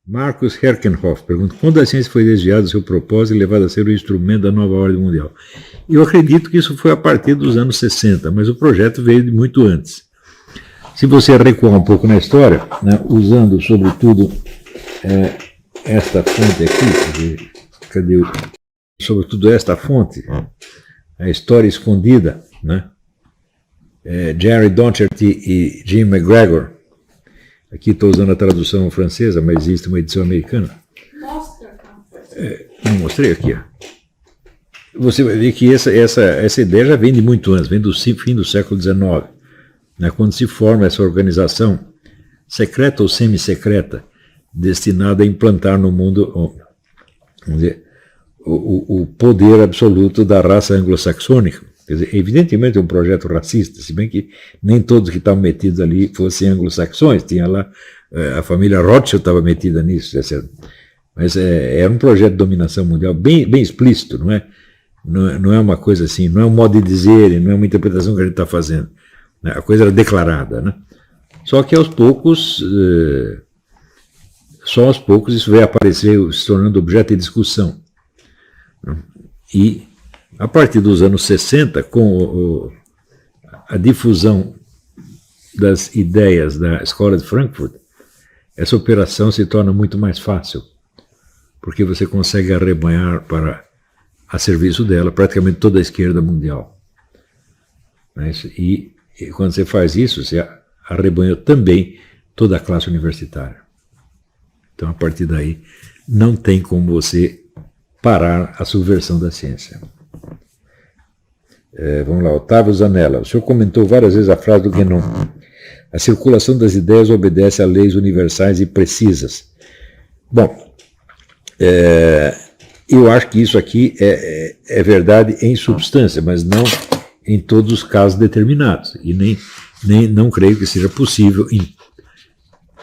Marcus Herkenhoff pergunta: quando a ciência foi desviada do seu propósito e levada a ser o instrumento da nova ordem mundial? Eu acredito que isso foi a partir dos anos 60, mas o projeto veio de muito antes. Se você recuar um pouco na história, né, usando sobretudo esta fonte aqui, cadê sobretudo esta fonte, a História Escondida, né? Jerry Docherty e Jim McGregor. Aqui estou usando a tradução francesa, mas existe uma edição americana. Mostra. Não mostrei aqui. Ó. Você vai ver que essa ideia já vem de muito antes, vem do fim do século XIX, né, quando se forma essa organização secreta ou semi-secreta, destinada a implantar no mundo, vamos dizer, o poder absoluto da raça anglo-saxônica. Quer dizer, evidentemente é um projeto racista, se bem que nem todos que estavam metidos ali fossem anglo-saxões, tinha lá, a família Rothschild estava metida nisso, mas era um projeto de dominação mundial bem explícito, não é? Não é uma coisa assim, não é um modo de dizer, não é uma interpretação que a gente está fazendo. Né? A coisa era declarada, né? Só que aos poucos, só aos poucos isso veio aparecer, se tornando objeto de discussão. E a partir dos anos 60, com a difusão das ideias da Escola de Frankfurt, essa operação se torna muito mais fácil, porque você consegue arrebanhar a serviço dela praticamente toda a esquerda mundial. E quando você faz isso, você arrebanha também toda a classe universitária. Então, a partir daí, não tem como você parar a subversão da ciência. Vamos lá, Otávio Zanella. O senhor comentou várias vezes a frase do Guénon: a circulação das ideias obedece a leis universais e precisas. Bom, eu acho que isso aqui é verdade em substância, mas não em todos os casos determinados. E nem não creio que seja possível, em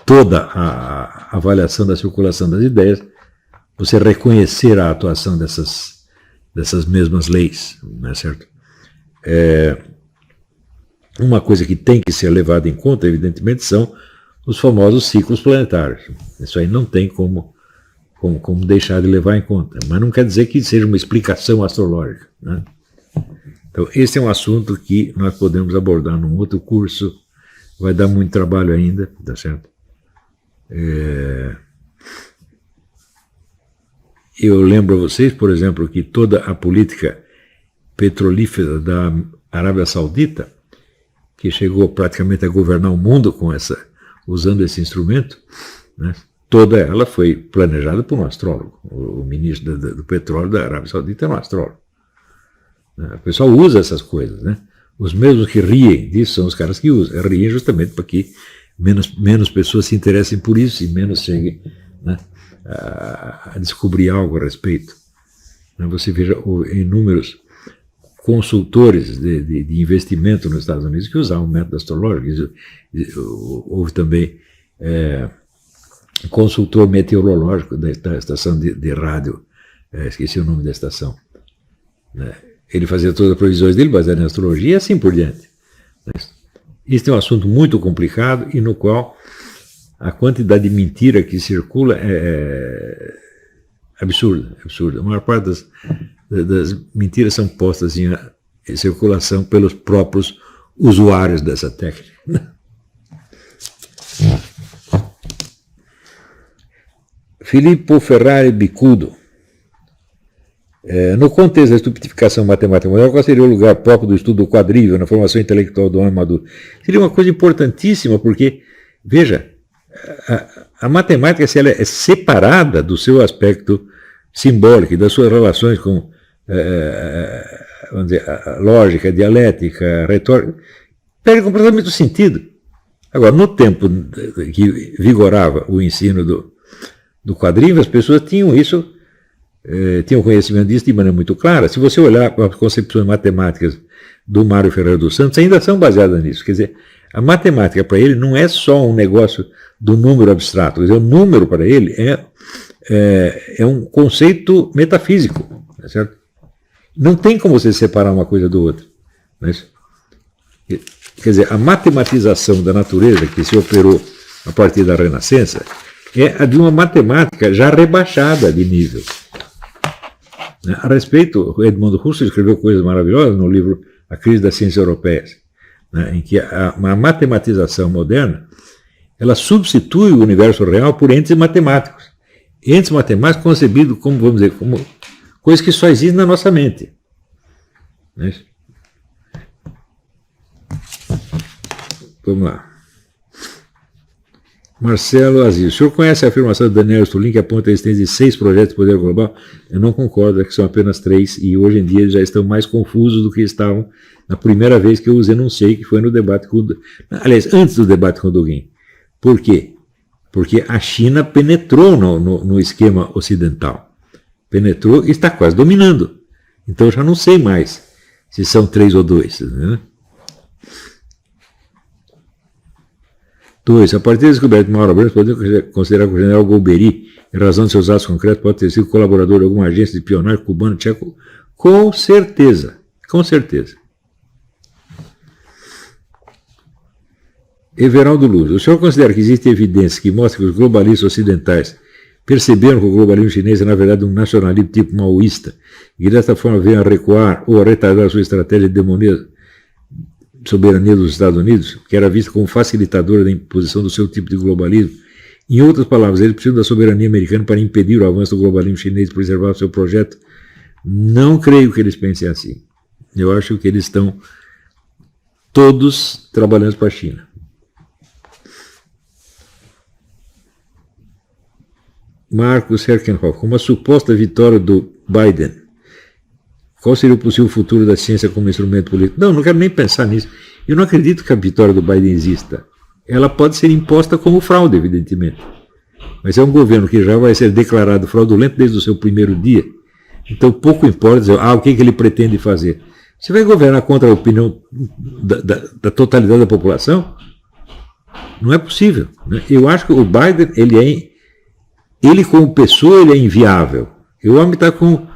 toda a avaliação da circulação das ideias, você reconhecer a atuação dessas mesmas leis, não é certo? Uma coisa que tem que ser levada em conta, evidentemente, são os famosos ciclos planetários. Isso aí não tem como deixar de levar em conta. Mas não quer dizer que seja uma explicação astrológica, né? Então, esse é um assunto que nós podemos abordar num outro curso. Vai dar muito trabalho ainda, tá certo? Eu lembro a vocês, por exemplo, que toda a política petrolífera da Arábia Saudita, que chegou praticamente a governar o mundo usando esse instrumento, né, toda ela foi planejada por um astrólogo. O ministro do petróleo da Arábia Saudita era um astrólogo. O pessoal usa essas coisas, né? Os mesmos que riem disso são os caras que usam. Riem justamente para que menos pessoas se interessem por isso e menos cheguem, né, a descobrir algo a respeito. Você veja inúmeros consultores de investimento nos Estados Unidos que usavam o método astrológico. Houve também consultor meteorológico da estação de rádio, esqueci o nome da estação. Ele fazia todas as previsões dele baseadas em astrologia e assim por diante. Isso é um assunto muito complicado e no qual a quantidade de mentira que circula é absurda, absurda. A maior parte das mentiras são postas em circulação pelos próprios usuários dessa técnica. Filippo Ferrari Bicudo. No contexto da estupidificação matemática moderna, qual seria o lugar próprio do estudo do quadrível na formação intelectual do homem maduro? Seria uma coisa importantíssima, porque, veja, a matemática, se ela é separada do seu aspecto simbólico e das suas relações com vamos dizer, a lógica, a dialética, a retórica, perde completamente o sentido. Agora, no tempo que vigorava o ensino do quadrível, as pessoas tinham isso, tinham conhecimento disso de maneira muito clara. Se você olhar para as concepções matemáticas do Mário Ferreira dos Santos, ainda são baseadas nisso. Quer dizer, a matemática para ele não é só um negócio do número abstrato. Quer dizer, o número para ele é um conceito metafísico, tá certo? Não tem como você separar uma coisa do outro. Não é isso? Quer dizer, a matematização da natureza que se operou a partir da Renascença é a de uma matemática já rebaixada de nível. A respeito, o Edmund Husserl escreveu coisas maravilhosas no livro A Crise das Ciências Europeias, né, em que a matematização moderna ela substitui o universo real por entes matemáticos. Entes matemáticos concebidos como, vamos dizer, como coisas que só existem na nossa mente. Né? Vamos lá. Marcelo Aziz, o senhor conhece a afirmação de Daniel Stulin que aponta a existência de 6 projetos de poder global? Eu não concordo, é que são apenas 3 e hoje em dia eles já estão mais confusos do que estavam na primeira vez que eu os enunciei, que foi no debate com... Aliás, antes do debate com o Dugin. Por quê? Porque a China penetrou no esquema ocidental. Penetrou e está quase dominando. Então eu já não sei mais se são 3 ou 2. Né? 2. A partir da descoberta de Mauro Branco, podemos considerar que o general Golbery, em razão de seus atos concretos, pode ter sido colaborador de alguma agência de espionagem cubano, tcheco? Com certeza. Com certeza. Everaldo Luz, o senhor considera que existe evidência que mostra que os globalistas ocidentais perceberam que o globalismo chinês é, na verdade, um nacionalismo tipo maoísta e que, desta forma, veio a recuar ou a retardar sua estratégia de soberania dos Estados Unidos, que era vista como facilitadora da imposição do seu tipo de globalismo? Em outras palavras, eles precisam da soberania americana para impedir o avanço do globalismo chinês e preservar o seu projeto? Não creio que eles pensem assim. Eu acho que eles estão todos trabalhando para a China. Marcos Herkenhoff, com uma suposta vitória do Biden, qual seria o possível futuro da ciência como instrumento político? Não quero nem pensar nisso. Eu não acredito que a vitória do Biden exista. Ela pode ser imposta como fraude, evidentemente. Mas é um governo que já vai ser declarado fraudulento desde o seu primeiro dia. Então pouco importa dizer, o que ele pretende fazer. Você vai governar contra a opinião da totalidade da população? Não é possível. Né? Eu acho que o Biden, ele como pessoa, ele é inviável. O homem está com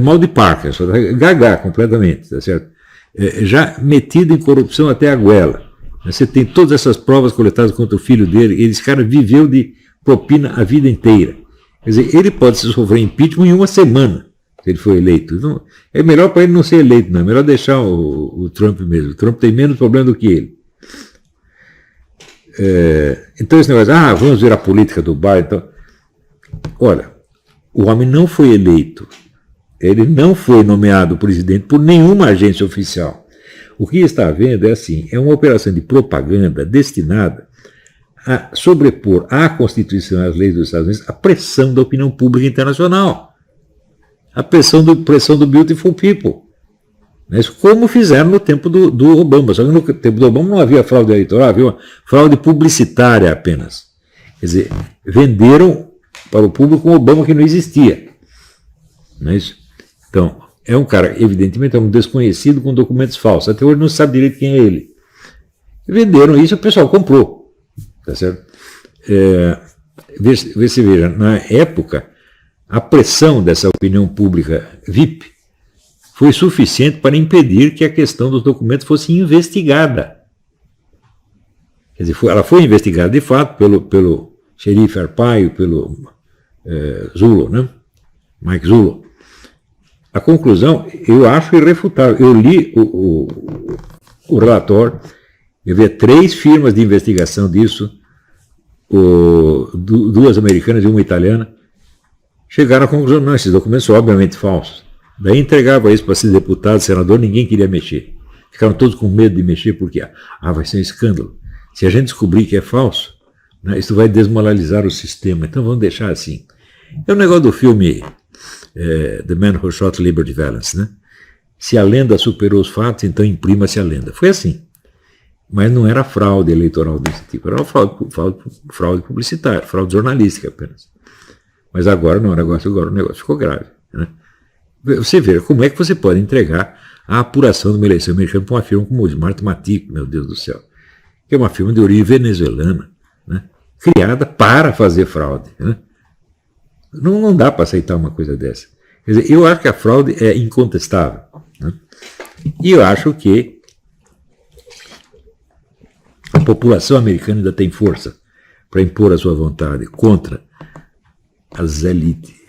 mal de Parkinson, tá gaga completamente, tá certo? Já metido em corrupção até a goela. Você tem todas essas provas coletadas contra o filho dele, esse cara viveu de propina a vida inteira. Quer dizer, ele pode sofrer impeachment em uma semana, se ele for eleito. Então, é melhor para ele não ser eleito, não. É melhor deixar o Trump mesmo. O Trump tem menos problema do que ele. Então esse negócio, vamos ver a política do Biden. Então, olha, o homem não foi eleito, ele não foi nomeado presidente por nenhuma agência oficial. O que está havendo é uma operação de propaganda destinada a sobrepor à Constituição e às leis dos Estados Unidos a pressão da opinião pública internacional, a pressão do beautiful people. Mas como fizeram no tempo do Obama, só que no tempo do Obama não havia fraude eleitoral, havia uma fraude publicitária apenas. Quer dizer, venderam para o público um Obama que não existia. Não é isso? Então, é um cara, evidentemente, é um desconhecido com documentos falsos. Até hoje não se sabe direito quem é ele. Venderam isso e o pessoal comprou. Tá certo? Vê se veja, na época, a pressão dessa opinião pública VIP foi suficiente para impedir que a questão dos documentos fosse investigada. Quer dizer, ela foi investigada, de fato, pelo xerife Arpaio, pelo Zulo, né? Mike Zulo. A conclusão, eu acho irrefutável. Eu li o relatório, eu vi 3 firmas de investigação disso, 2 americanas e uma italiana, chegaram à conclusão, não, esses documentos são obviamente falsos. Daí entregava isso para ser deputado, senador, ninguém queria mexer. Ficaram todos com medo de mexer, porque vai ser um escândalo. Se a gente descobrir que é falso, né, isso vai desmoralizar o sistema, então vamos deixar assim. É o negócio do filme The Man Who Shot Liberty Valance, né? Se a lenda superou os fatos, então imprima-se a lenda. Foi assim. Mas não era fraude eleitoral desse tipo, era uma fraude publicitária, fraude jornalística apenas. Mas agora não, agora o negócio ficou grave. Né? Você vê como é que você pode entregar a apuração de uma eleição americana para uma firma como o Smart Matic, meu Deus do céu, que é uma firma de origem venezuelana, né? Criada para fazer fraude. Né? Não dá para aceitar uma coisa dessa. Quer dizer, eu acho que a fraude é incontestável. Né? E eu acho que a população americana ainda tem força para impor a sua vontade contra as elites